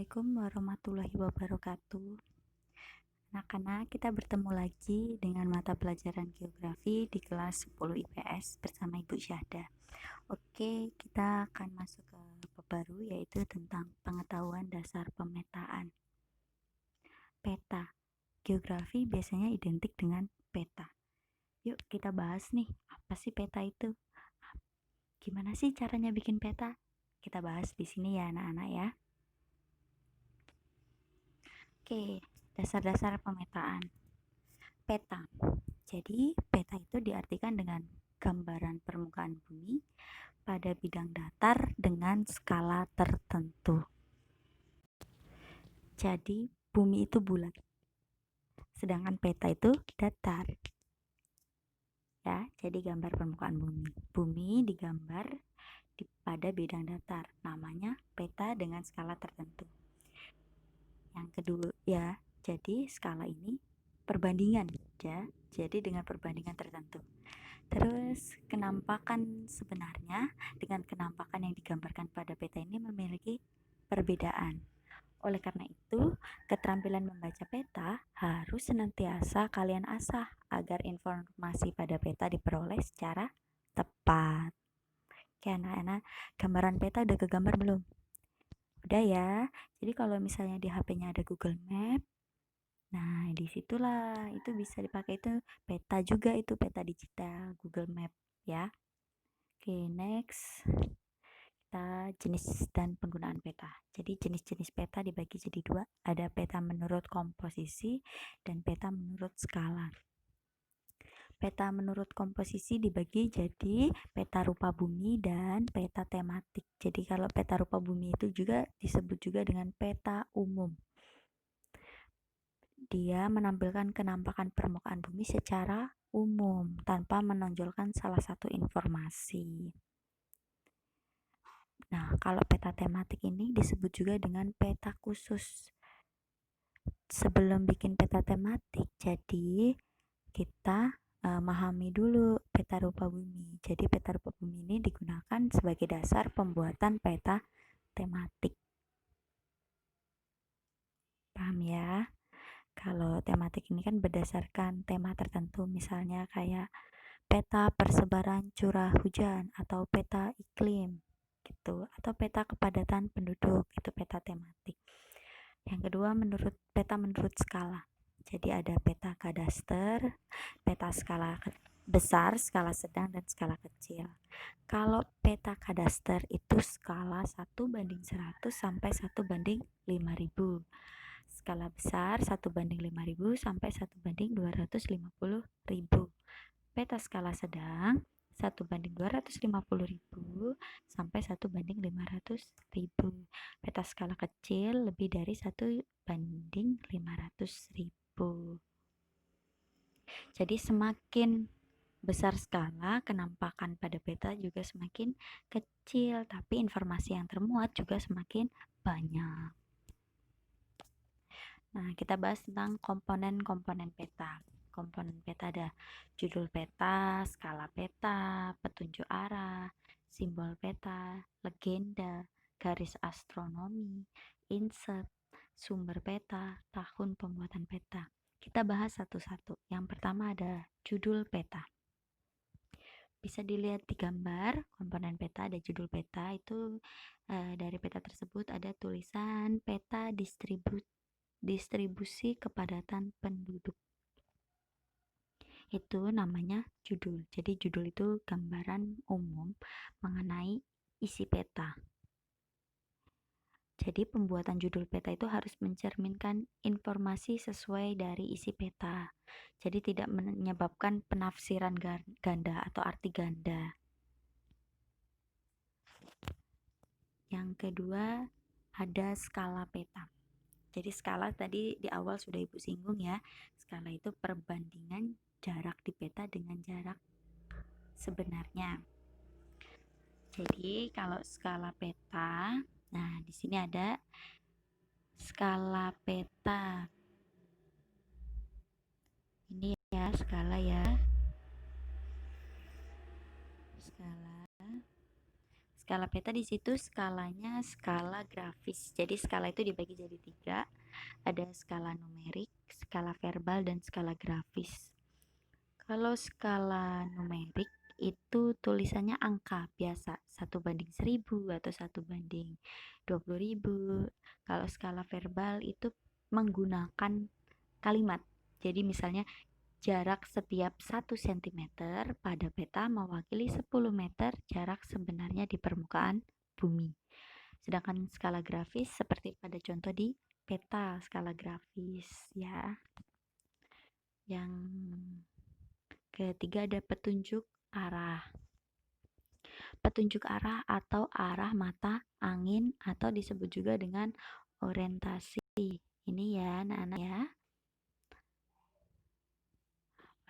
Assalamualaikum warahmatullahi wabarakatuh. Anak-anak, kita bertemu lagi dengan mata pelajaran geografi di kelas 10 IPS bersama Ibu Syahda. Oke, kita akan masuk ke bab baru, yaitu tentang pengetahuan dasar pemetaan. Peta. Geografi biasanya identik dengan peta. Yuk kita bahas nih, apa sih peta itu? Gimana sih caranya bikin peta? Kita bahas di sini ya anak-anak ya. Oke, dasar-dasar pemetaan. Peta. Jadi, peta itu diartikan dengan gambaran permukaan bumi pada bidang datar dengan skala tertentu. Jadi, bumi itu bulat, sedangkan peta itu datar. Ya, jadi gambar permukaan bumi. Bumi digambar pada bidang datar, namanya peta dengan skala tertentu. Yang kedua ya, jadi skala ini perbandingan ya. Jadi dengan perbandingan tertentu. Terus kenampakan sebenarnya dengan kenampakan yang digambarkan pada peta ini memiliki perbedaan. Oleh karena itu, keterampilan membaca peta harus senantiasa kalian asah agar informasi pada peta diperoleh secara tepat. Oke anak-anak, gambaran peta udah kegambar belum? Udah ya. Jadi kalau misalnya di HP-nya ada Google Map, nah disitulah itu bisa dipakai, itu peta juga, itu peta digital Google Map ya. Oke, next kita jenis dan penggunaan peta. Jadi jenis-jenis peta dibagi jadi dua, ada peta menurut komposisi dan peta menurut skala. Peta menurut komposisi dibagi jadi peta rupa bumi dan peta tematik. Jadi kalau peta rupa bumi itu juga disebut juga dengan peta umum. Dia menampilkan kenampakan permukaan bumi secara umum tanpa menonjolkan salah satu informasi. Nah, kalau peta tematik ini disebut juga dengan peta khusus. Sebelum bikin peta tematik, jadi kita memahami dulu peta rupa bumi. Jadi peta rupa bumi ini digunakan sebagai dasar pembuatan peta tematik. Paham ya? Kalau tematik ini kan berdasarkan tema tertentu, misalnya kayak peta persebaran curah hujan atau peta iklim gitu, atau peta kepadatan penduduk, itu peta tematik. Yang kedua, peta menurut skala. Jadi ada peta kadaster, peta skala besar, skala sedang, dan skala kecil. Kalau peta kadaster itu skala 1:100 sampai 1:5000. Skala besar 1:5000 sampai 1:250.000. Peta skala sedang 1:250.000 sampai 1:500.000. Peta skala kecil lebih dari 1:500.000. Jadi semakin besar skala, kenampakan pada peta juga semakin kecil, tapi informasi yang termuat juga semakin banyak. Nah, kita bahas tentang komponen-komponen peta. Komponen peta ada judul peta, skala peta, petunjuk arah, simbol peta, legenda, garis astronomi, insert, sumber peta, tahun pembuatan peta. Kita bahas satu-satu. Yang pertama ada judul peta. Bisa dilihat di gambar komponen peta, ada judul peta, itu dari peta tersebut ada tulisan peta distribusi kepadatan penduduk. Itu namanya judul. Jadi judul itu gambaran umum mengenai isi peta. Jadi pembuatan judul peta itu harus mencerminkan informasi sesuai dari isi peta. Jadi tidak menyebabkan penafsiran ganda atau arti ganda. Yang kedua ada skala peta. Jadi skala tadi di awal sudah Ibu singgung ya. Skala itu perbandingan jarak di peta dengan jarak sebenarnya. Jadi kalau skala peta, nah di sini ada skala peta. Ini ya skala ya. Skala peta di situ skalanya skala grafis. Jadi skala itu dibagi jadi 3. Ada skala numerik, skala verbal, dan skala grafis. Kalau skala numerik itu tulisannya angka biasa, 1/1000 atau 1/20.000. Kalau skala verbal itu menggunakan kalimat. Jadi misalnya jarak setiap 1 cm pada peta mewakili 10 meter jarak sebenarnya di permukaan bumi. Sedangkan skala grafis seperti pada contoh di peta skala grafis ya. Yang ketiga ada petunjuk arah. Petunjuk arah atau arah mata angin atau disebut juga dengan orientasi. Ini ya anak-anak ya.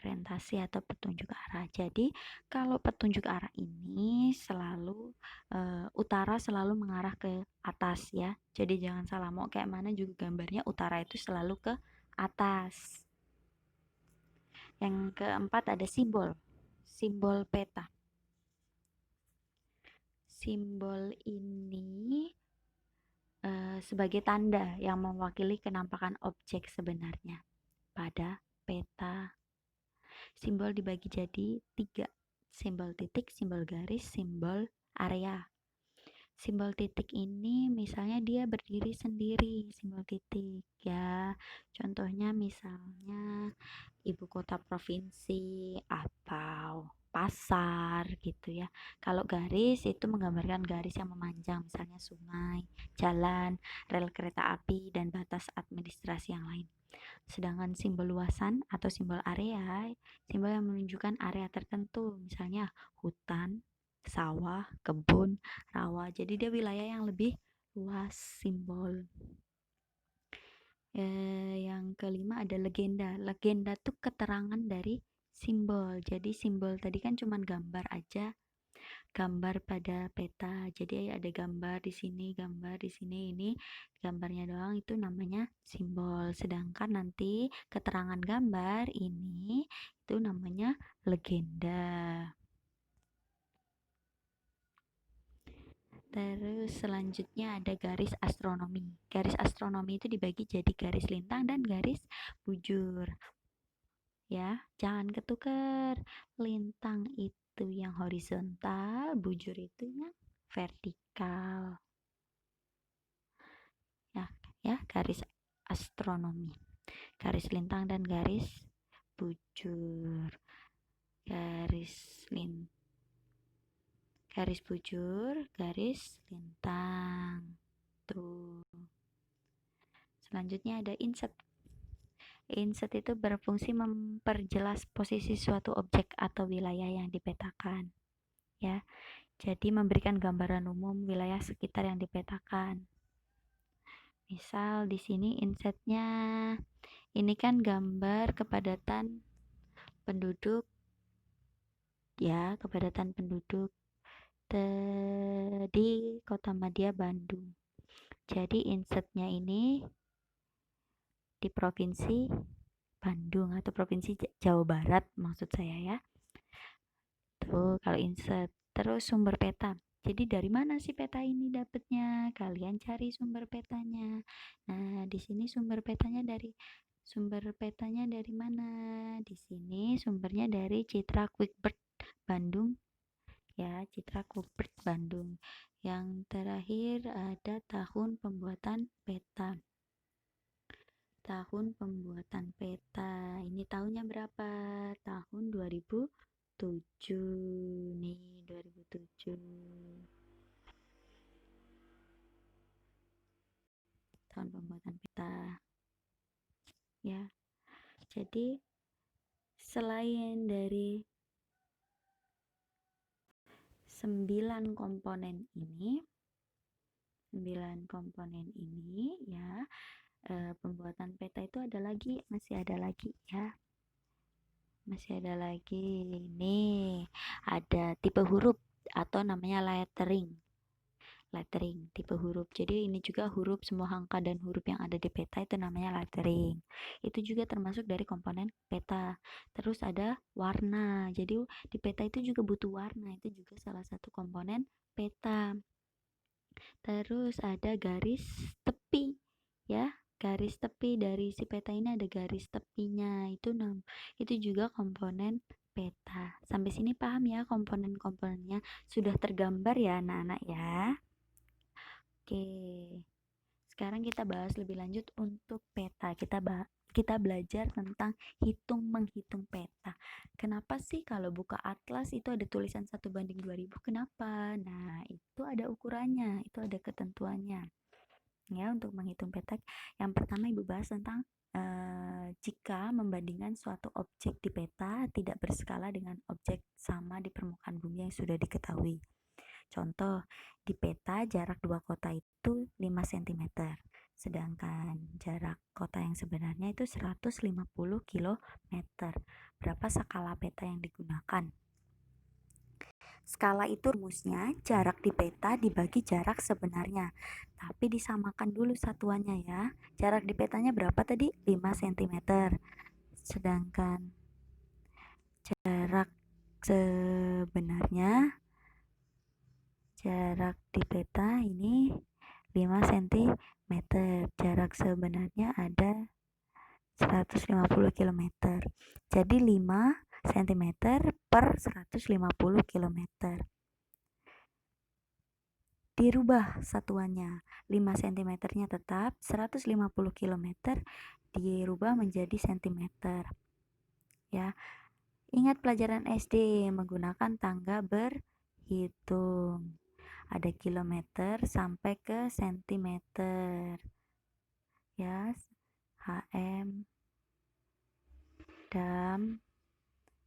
Orientasi atau petunjuk arah. Jadi kalau petunjuk arah ini selalu utara selalu mengarah ke atas ya. Jadi jangan salah, mau kayak mana juga gambarnya utara itu selalu ke atas. Yang keempat ada simbol. Simbol peta. Simbol ini sebagai tanda yang mewakili kenampakan objek sebenarnya pada peta. Simbol dibagi jadi 3. Simbol titik, simbol garis, simbol area. Simbol titik ini misalnya dia berdiri sendiri, simbol titik ya. Contohnya misalnya ibu kota provinsi atau pasar gitu ya. Kalau garis itu menggambarkan garis yang memanjang, misalnya sungai, jalan, rel kereta api, dan batas administrasi yang lain. Sedangkan simbol luasan atau simbol area, simbol yang menunjukkan area tertentu, misalnya hutan, sawah, kebun, rawa. Jadi dia wilayah yang lebih luas simbol. Yang kelima ada legenda. Legenda tuh keterangan dari simbol. Jadi simbol tadi kan cuma gambar aja, gambar pada peta. Jadi ada gambar di sini, gambar di sini, ini gambarnya doang, itu namanya simbol. Sedangkan nanti keterangan gambar ini itu namanya legenda. Terus selanjutnya ada garis astronomi. Garis astronomi itu dibagi jadi garis lintang dan garis bujur. Ya, jangan ketukar. Lintang itu yang horizontal, bujur itu yang vertikal. Ya, garis astronomi. Garis lintang dan garis bujur. Garis bujur, garis lintang. Tuh. Selanjutnya ada inset. Inset itu berfungsi memperjelas posisi suatu objek atau wilayah yang dipetakan. Ya. Jadi memberikan gambaran umum wilayah sekitar yang dipetakan. Misal di sini insetnya ini kan gambar kepadatan penduduk ya, kepadatan penduduk di Kotamadya Bandung. Jadi insertnya ini di provinsi Bandung atau provinsi Jawa Barat maksud saya ya. Tuh kalau insert. Terus sumber peta. Jadi dari mana sih peta ini dapatnya? Kalian cari sumber petanya. Nah, di sini sumber petanya dari mana? Di sini sumbernya dari Citra Quickbird Bandung ya, Citra Quickbird Bandung. Yang terakhir ada tahun pembuatan peta. Tahun pembuatan peta. Ini tahunnya berapa? Tahun 2007 nih, 2007. Tahun pembuatan peta. Ya. Jadi selain dari 9 komponen ini ya, pembuatan peta itu masih ada lagi ya. Masih ada lagi nih, ada tipe huruf atau namanya lettering tipe huruf. Jadi ini juga huruf, semua angka dan huruf yang ada di peta itu namanya lettering. Itu juga termasuk dari komponen peta. Terus ada warna. Jadi di peta itu juga butuh warna. Itu juga salah satu komponen peta. Terus ada garis tepi ya. Garis tepi dari si peta ini ada garis tepinya. Itu juga komponen peta. Sampai sini paham ya komponen-komponennya? Sudah tergambar ya anak-anak ya? Oke. Sekarang kita bahas lebih lanjut untuk peta. Kita belajar tentang menghitung peta. Kenapa sih kalau buka atlas itu ada tulisan 1:2000? Kenapa? Nah, itu ada ukurannya, itu ada ketentuannya. Ya, untuk menghitung peta, yang pertama Ibu bahas tentang jika membandingkan suatu objek di peta tidak berskala dengan objek sama di permukaan bumi yang sudah diketahui. Contoh, di peta jarak dua kota itu 5 cm, sedangkan jarak kota yang sebenarnya itu 150 km. Berapa skala peta yang digunakan? Skala itu rumusnya jarak di peta dibagi jarak sebenarnya. Tapi disamakan dulu satuannya ya. Jarak di petanya berapa tadi? 5 cm. Sedangkan jarak sebenarnya jarak di peta ini 5 cm. Jarak sebenarnya ada 150 km. Jadi 5 cm per 150 km. Dirubah satuannya. 5 cm-nya tetap, 150 km dirubah menjadi cm. Ya. Ingat pelajaran SD menggunakan tangga berhitung. Ada kilometer sampai ke sentimeter. Ya, HM, dam,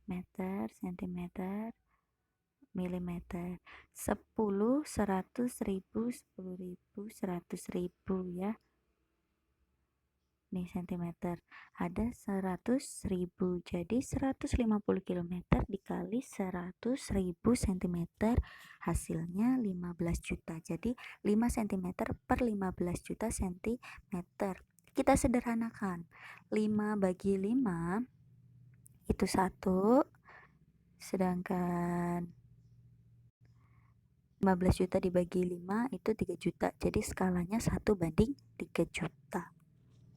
meter, sentimeter, milimeter. 10, 100, 1000, 10.000, 100.000 ya. Nih sentimeter. Ada 100.000. Jadi 150 km dikali 100.000 cm hasilnya 15 juta. Jadi 5 cm per 15 juta cm. Kita sederhanakan. 5 bagi 5 itu 1. Sedangkan 15 juta dibagi 5 itu 3 juta. Jadi skalanya 1:3 juta.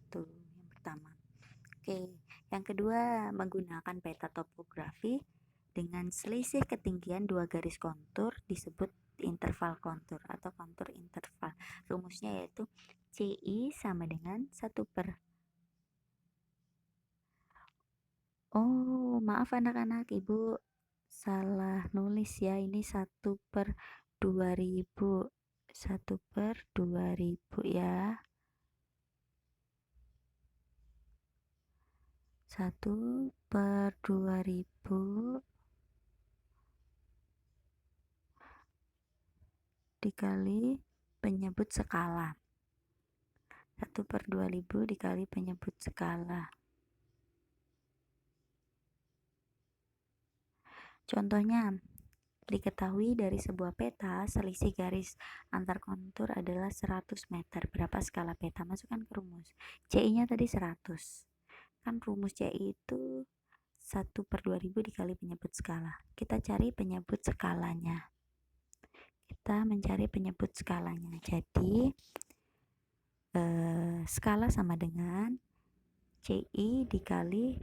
Tuh, yang pertama. Oke, yang kedua menggunakan peta topografi dengan selisih ketinggian dua garis kontur disebut interval kontur atau kontur interval. Rumusnya yaitu CI sama dengan 1 per. Oh, maaf anak-anak, Ibu salah nulis ya. Ini 1/2000. 1/2000 ya. 1/2000 dikali penyebut skala. 1/2000 dikali penyebut skala. Contohnya, diketahui dari sebuah peta selisih garis antar kontur adalah 100 meter. Berapa skala peta? Masukkan ke rumus. CI-nya tadi 100. Kan rumus CI itu 1/2000 dikali penyebut skala. Kita cari penyebut skalanya. Kita mencari penyebut skalanya. Jadi skala sama dengan CI dikali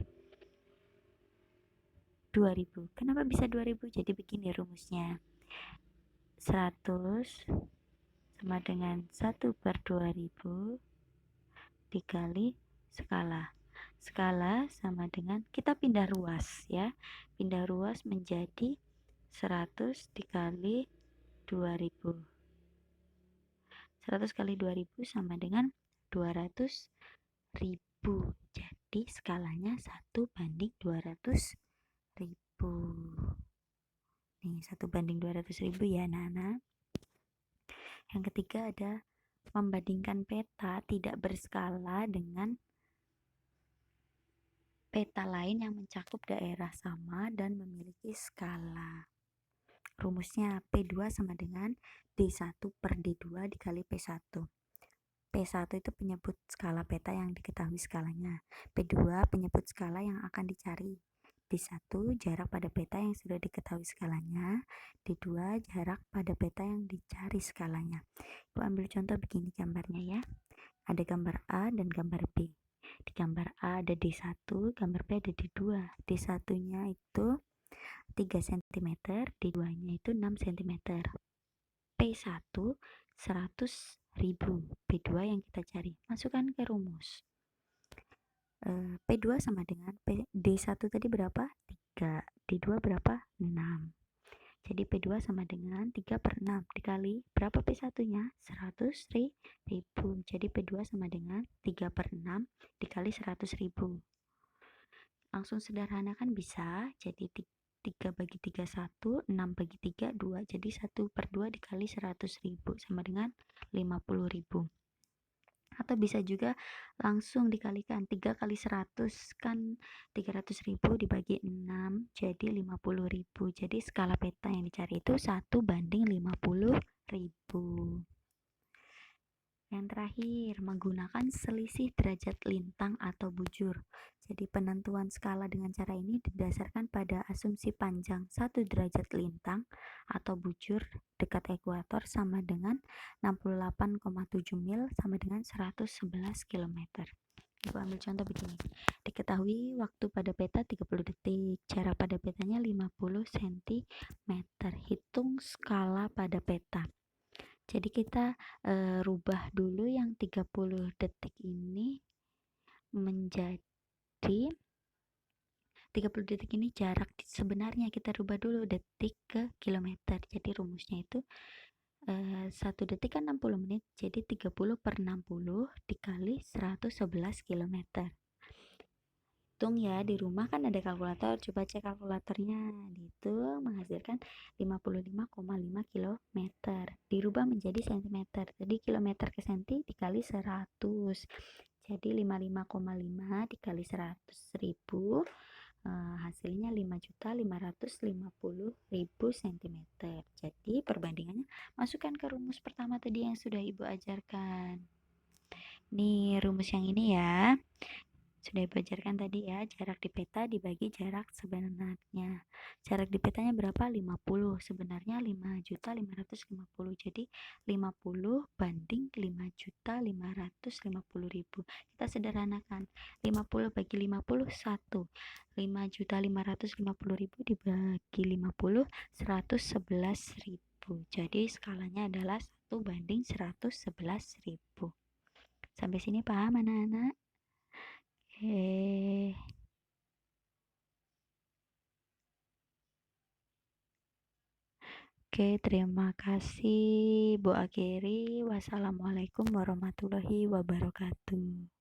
2000. Kenapa bisa 2000? Jadi begini rumusnya. 100 sama dengan 1/2000 dikali skala. Skala sama dengan, kita pindah ruas ya. Pindah ruas menjadi 100 dikali 2000. 100 kali 2000 sama dengan 200.000. Jadi skalanya 1/200.000. Nih 1/200.000 ya anak-anak. Yang ketiga ada membandingkan peta tidak berskala dengan peta lain yang mencakup daerah sama dan memiliki skala. Rumusnya P2 sama dengan D1/D2 dikali P1. P1 itu penyebut skala peta yang diketahui skalanya. P2 penyebut skala yang akan dicari. D1 jarak pada peta yang sudah diketahui skalanya, D2 jarak pada peta yang dicari skalanya. Ibu ambil contoh begini gambarnya ya. Ada gambar A dan gambar B. Di gambar A ada D1, gambar B ada D2. D1-nya itu 3 cm, D2-nya itu 6 cm. P1 100.000, P2 yang kita cari. Masukkan ke rumus. P2 sama dengan D1 tadi berapa? 3. D2 berapa? 6. Jadi P2 sama dengan 3 per 6 dikali berapa P1-nya? 100.000. Jadi P2 sama dengan 3 per 6 dikali 100.000. Langsung sederhanakan bisa. Jadi 3 bagi 3 1, 6 bagi 3 2. Jadi 1 per 2 dikali 100.000 sama dengan 50.000. Atau bisa juga langsung dikalikan 3 kali 100 kan 300.000 dibagi 6 jadi 50.000. Jadi skala peta yang dicari itu 1:50.000. Yang terakhir, menggunakan selisih derajat lintang atau bujur. Jadi penentuan skala dengan cara ini didasarkan pada asumsi panjang 1 derajat lintang atau bujur dekat ekuator sama dengan 68,7 mil sama dengan 111 km. Ibu ambil contoh begini. Diketahui waktu pada peta 30 detik, jarak pada petanya 50 cm. Hitung skala pada peta. Jadi kita rubah dulu yang 30 detik ini menjadi 30 detik ini jarak sebenarnya, kita rubah dulu detik ke kilometer. Jadi rumusnya itu 1 detik kan 60 menit, jadi 30 per 60 dikali 111 km. Hitung ya, di rumah kan ada kalkulator, coba cek kalkulatornya. Itu menghasilkan 55,5 km. Dirubah menjadi cm. Jadi kilometer ke senti dikali 100. Jadi 55,5 dikali 100.000, hasilnya 5.550.000 cm. Jadi perbandingannya masukkan ke rumus pertama tadi yang sudah Ibu ajarkan. Nih rumus yang ini ya. Sudah Ibu ajarkan tadi ya, jarak di peta dibagi jarak sebenarnya. Jarak di petanya berapa? 50. Sebenarnya 5.550. Jadi 50 banding 5.550.000. Kita sederhanakan. 50 bagi 50 1. 5.550.000 dibagi 50 111.000. Jadi skalanya adalah 1:111.000. Sampai sini paham anak-anak? Oke, terima kasih Bu Akiri. Wassalamualaikum warahmatullahi wabarakatuh.